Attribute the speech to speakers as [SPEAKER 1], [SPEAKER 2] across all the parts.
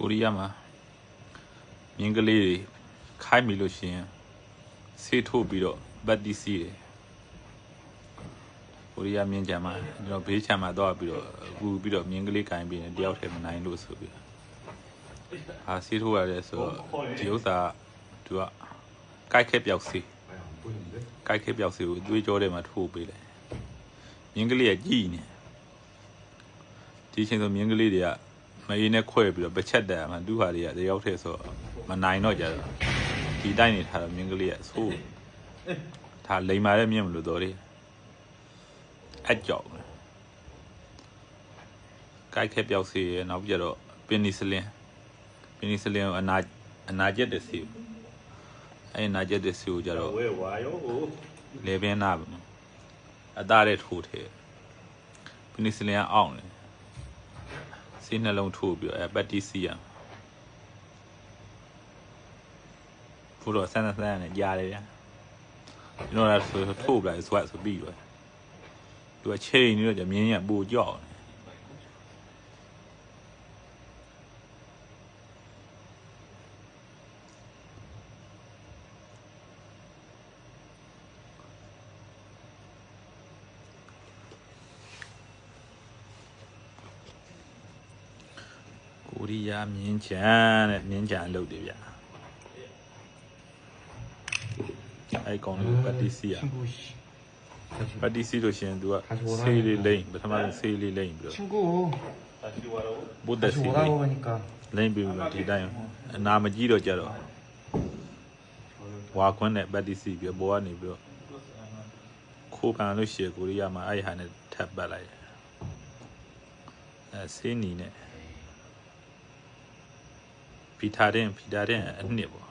[SPEAKER 1] ကိုရီးယားမှာမြင်းကလေးတွေခိုင်းပြီလို့ရှိရင်ဆေးထိုးပြီးတော့ဗတ်တီးစီးတယ်ကိုရီးယားမြင်းကြံမှာကျွန်တော်ဘေးချမ်းမှာတော့ပြီးတော့အခုပြီးတော့မြင်းကလေးကိုင်းပြီးတယောက်တည်းမနိုင်လို့ဆိုပြီးဆေးထိုးရတယ်ဆိုတော့ဒီဥစ္စာသူကကိုက်ခဲပြောက်ဆေးကိုက်ခဲပြောက်ဆေးကိုသွေးကြောထဲမှာထိုးပေးတယ်မြင်းကလေးကကြည်နေဒီချိန်ဆိုမြင်းကလေးတွေကမအေးနဲ့ခွဲပြီးတော့ပချက်တက်မှာသူ့ဟာတွေကတယောက်တည်းဆိုမနိုင်တော့ကြတော့ဒီတိုင်းနေထားတော့မြင်းကလေးကဆိုးဒါလိမ်မာတဲ့မြင်းမလို့တော့လေအကြောက်ကိုက်ခဲပြောက်ဆေးရနောက်ပြတော့ပင်နီဆလင်ကိုအနာကျက်တဲ့ဆေးအဲ့အနာကျက်တဲ့ဆေးကိုကြတော့လေပင်နာအသားတဲ့ထိုးထဲပင်နီဆလင်ကအောင့်တယ်ဆေးနှလုံးထိုးပြီးတော့ပတ်တီစီရဘုရောဆန်းနဲ့ကြားတယ်ဗျာကျွန်တော်လည်းဆိုထိုးပလိုက်ဆိုပြီးတော့သူကချိန်နေတော့မြင်းရပူကြောက်ကိုရီးယားမြင်းကြံတဲ့မြင်းကြံအလုပ်တွေဗျာအဲ့ကောင်လေးပတ်တီစီရပတ်တီစီလို့ရှိရင်သူကဆေးလေးလိမ့်ပထမဆုံးဆေးလေးလိမ့်ပြီးတော့ဘုဒ္ဓဆေးလိမ့်ပြီးတော့ဒီတိုင်းအနာမကြီးတော့ကြတော့ဝါခွန်းနဲ့ပတ်တီစီပြီးပေါ်ကနေပြီးတော့ခိုးခံလို့ရှိရကိုရီးယားမှာအဲ့ဟာနဲ့ထပ်ပတ်လိုက်ဆေးနီနဲ့ဖီတာတဲ့အနှစ်ပေါ့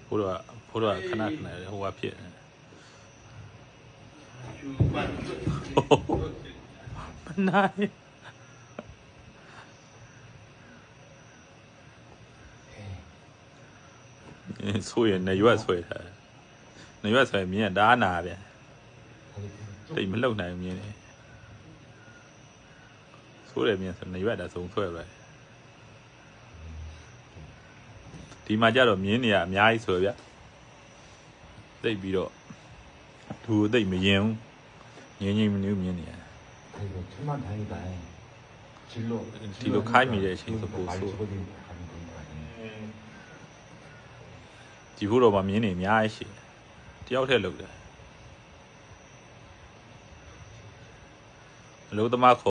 [SPEAKER 1] ဘိုးတော်ခဏဟိုဟာဖြစ်မနိုင်ဆိုရင်နေရွက်ဆွဲထားနေရွက်ဆွဲမြင်ဒါနာဗျတိတ်မလှုပ်နိုင်မြင်တယ်ဆိုတယ်မြင်ဆိုနေရွက်တာစုံဆွဲပဲဒီမှာကြတော့မြင်းနေရအများကြီးဆိုဗျသိပ်ပြီးတော့သူသိပ်မရင်ဘူးငြင်းမနေဘူးမြင်းနေရဒီလိုခိုင်းမိတဲ့အချိန်ဆိုပို့ဆိုဒီဖို့တော့မှမြင်းနေအများကြီးရှိတယောက်တည်းလုပ်တယ်အလုံးသမား